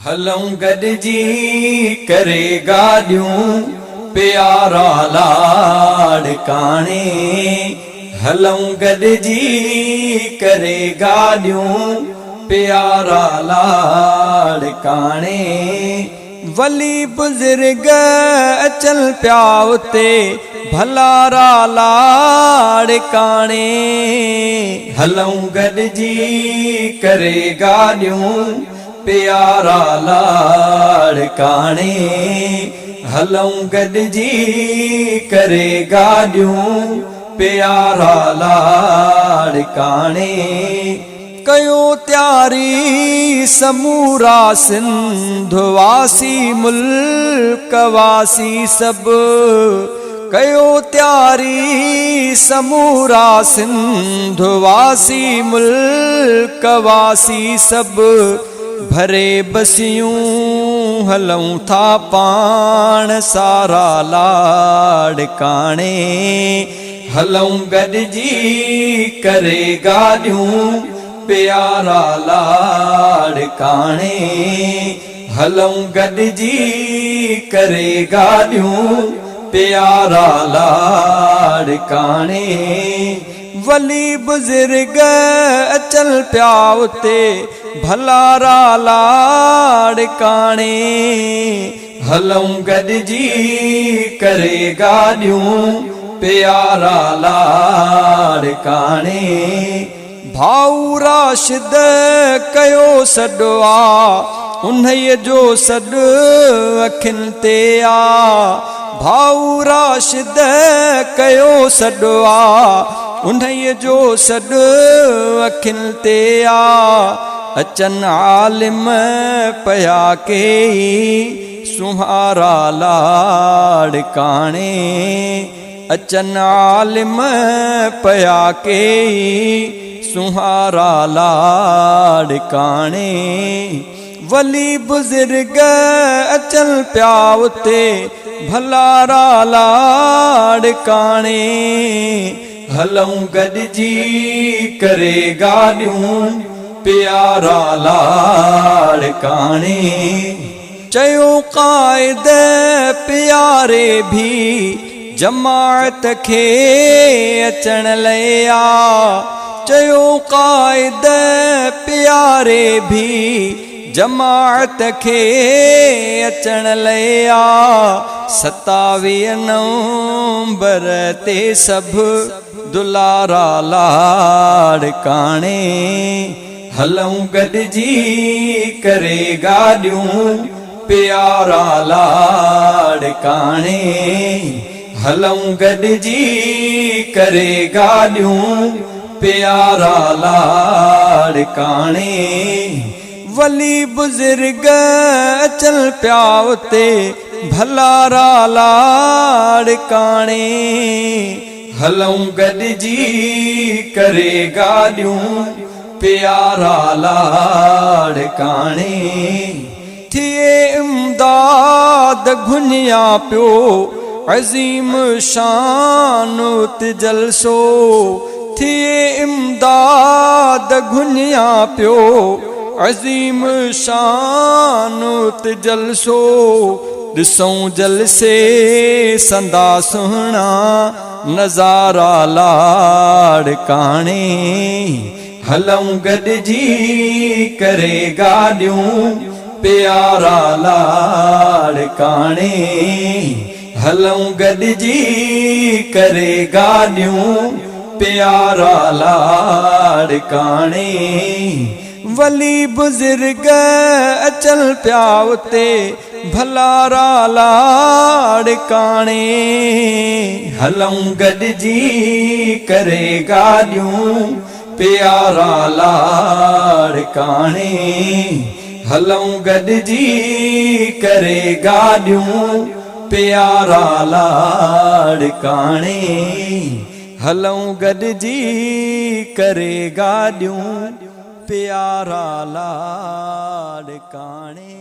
हलऊं गॾिजी करे गाॾियूं प्यारा लाड़काणे। हलऊं गॾिजी करे गाॾियूं प्यारा लाड़काणे। वली बुज़ुर्ग अचल पिया उते भलारा लाड़काणे। हलऊं गॾिजी करे गाॾियूं प्यारा लाड़काणे। हलऊं गॾिजी करे गाॾियूं प्यारा लाड़काणे। कयो त्यारी समूरा सिंध वासी मुल्क वासी सब। कयो त्यारी समूरा सिंध वासी मुल्क वासी सब। भरे बसियूं हलऊं था पाण सारा लाड़काणे। हलऊं गॾिजी करे गाॾियूं प्यारा लाड़काणे। हलऊं गॾिजी करे गाॾियूं प्यारा लाड़काणे। वली बुज़ुर्ग अचल पिया उते भलारा लाड़काणे। हलऊं गॾिजी करे गाॾियूं प्यारा लाड़काणे। भाऊ राशिद कयो सॾु आ उन्हीअ जो सॾु अखियुनि ते आ। भाऊ राशिद कयो सॾु आ उन्हीअ जो सॾु अखियुनि ते आ। अचन आलिम पया कई सुहारा लाड़काणे। अचन आलिम पया कई सुहारा लाड़काणे। वली बुज़ुर्ग अचल पिया उते भलारा लाड़काणे। हलऊं गॾिजी करे गाॾियूं प्यारा लाड़काणे। चयो क़ाइद प्यारे भी जमात खे अचण लए आ। चयो क़ाइद प्यारे भी जमात खे अचण लए आ। 27 नवंबर ते सभु दुलारा लाड़काणे। हलऊं गॾिजी करे गाॾियूं प्यारा लाड़काणे। हलऊं गॾिजी करे गाॾियूं प्यारा लाड़काणे। वली बुज़ुर्ग अचल पिया उते भलारा लाड़काणे। हलऊं गॾिजी करे गाॾियूं प्यारा लाड़काणे। थिए इमदाद घुनिया पियो अज़ीम शान ते जलसो। थिए इमदाद घुनिया पियो अज़ीम शान ते जलसो। ॾिसूं जलसे संदा सुहिणा नज़ारा लाड़काणे। हलऊं गॾिजी करे गाॾियूं प्यारा लाड़काणे। हलऊं गॾिजी करे गाॾियूं प्यारा लाड़काणे। वली बुज़ुर्ग अचल पिया उते भलारा लाड़काणे। हलऊं गॾिजी करे गाॾियूं प्यारा लाड़काणे। हलऊं गॾिजी करे गाॾियूं प्यारा लाड़काणे। हलऊं गॾिजी करे गाॾियूं प्यारा लाड़काणे।